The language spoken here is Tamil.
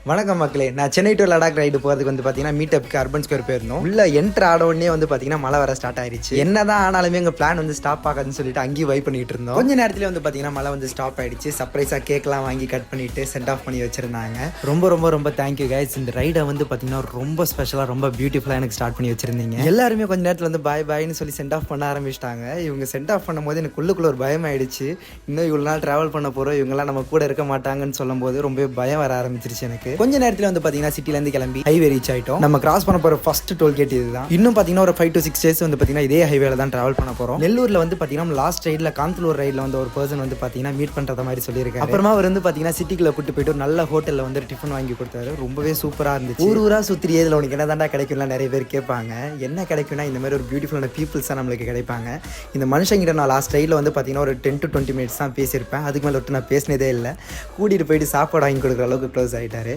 வணக்கம் மக்களே, நான் சென்னை டு லடாக் ரைடு போகிறதுக்கு வந்து பார்த்தீங்கன்னா மீட்டப்க்கு அர்பன் ஸ்கொயர் போயிருந்தோம். உள்ள என்ட்ரு ஆட உடனே வந்து பார்த்தீங்கன்னா மழை வர ஸ்டார்ட் ஆயிடுச்சு. என்னதான் ஆனாலுமே எங்கள் பிளான் வந்து ஸ்டாப் ஆகாதுன்னு சொல்லிட்டு அங்கேயும் வைப் பண்ணிட்டு இருந்தோம். கொஞ்ச நேரத்துல வந்து பார்த்தீங்கன்னா மழை வந்து ஸ்டாப் ஆயிடுச்சு. சர்ப்ரைஸாக கேக்லாம் வாங்கி கட் பண்ணிட்டு சென்ட் ஆஃப் பண்ணி வச்சிருந்தாங்க. ரொம்ப ரொம்ப ரொம்ப தேங்க்யூ கைஸ். இந்த ரைடை வந்து பார்த்தீங்கன்னா ரொம்ப ஸ்பெஷலாக ரொம்ப பியூட்டிஃபுல்லாக எனக்கு ஸ்டார்ட் பண்ணி வச்சிருந்தீங்க. எல்லாருமே கொஞ்ச நேரத்தில் வந்து பாய் பாய்னு சொல்லி சென்ட் ஆஃப் பண்ண ஆரம்பிச்சிட்டாங்க. இவங்க சென்ட் ஆஃப் பண்ணும்போது எனக்கு உள்ளுக்குள்ள ஒரு பயம் ஆயிடுச்சு. இன்னும் இவ்வளோ நாள் ட்ராவல் பண்ண போகிறோம், இவங்கெல்லாம் நம்ம கூட இருக்க மாட்டாங்கன்னு சொல்லும் போது ரொம்ப பயம் வர ஆரம்பிச்சிருச்சு எனக்கு. கொஞ்ச நேரத்தில் வந்து பார்த்தீங்கன்னா சிட்டிலேருந்து கிளம்பி ஹைவே ரீச் ஆயிட்டோம். நம்ம கிராஸ் பண்ண போகிற ஃபர்ஸ்ட் டோல்கேட் இதுதான். இன்னும் பார்த்தீங்கன்னா ஒரு 5 to 6 days வந்து பார்த்தீங்கன்னா இதே ஹைவேல தான் டிராவல் பண்ண போகிறோம். நெல்லூரில் வந்து பார்த்தீங்கன்னா லாஸ்ட் ரைடில் காந்தலூர் ரைடில் வந்து ஒரு பர்சன் வந்து பார்த்தீங்கன்னா மீட் பண்ணுற மாதிரி சொல்லியிருக்காரு. அப்புறமா அவர் வந்து பார்த்தீங்கன்னா சிட்டிக்குள்ள கூட்டு போயிட்டு ஒரு நல்ல ஹோட்டலில் வந்து டிஃபன் வாங்கி கொடுத்தாரு. ரொம்பவே சூப்பராக இருந்துச்சு. ஊரா சுற்றி இதில் உனக்கு என்ன தாண்டா கிடைக்கும்லாம் நிறைய பேர் கேட்பாங்க. என்ன கிடைக்கும்னா இந்த மாதிரி ஒரு பியூட்டிஃபுல்லான பீப்புள்ஸ் தான் நம்மளுக்கு கிடைப்பாங்க. இந்த மனுஷங்கிட்ட நான் லாஸ்ட் ரைடில் வந்து பார்த்தீங்கன்னா ஒரு 10 to 20 minutes தான் பேசியிருப்பேன். அதுக்கு மேலே விட்டு நான் பேசினதே இல்லை. கூட்டிகிட்டு போயிட்டு சாப்பாடு வாங்கி கொடுக்குற அளவுக்கு க்ளோஸ் ஆகிட்டாரு.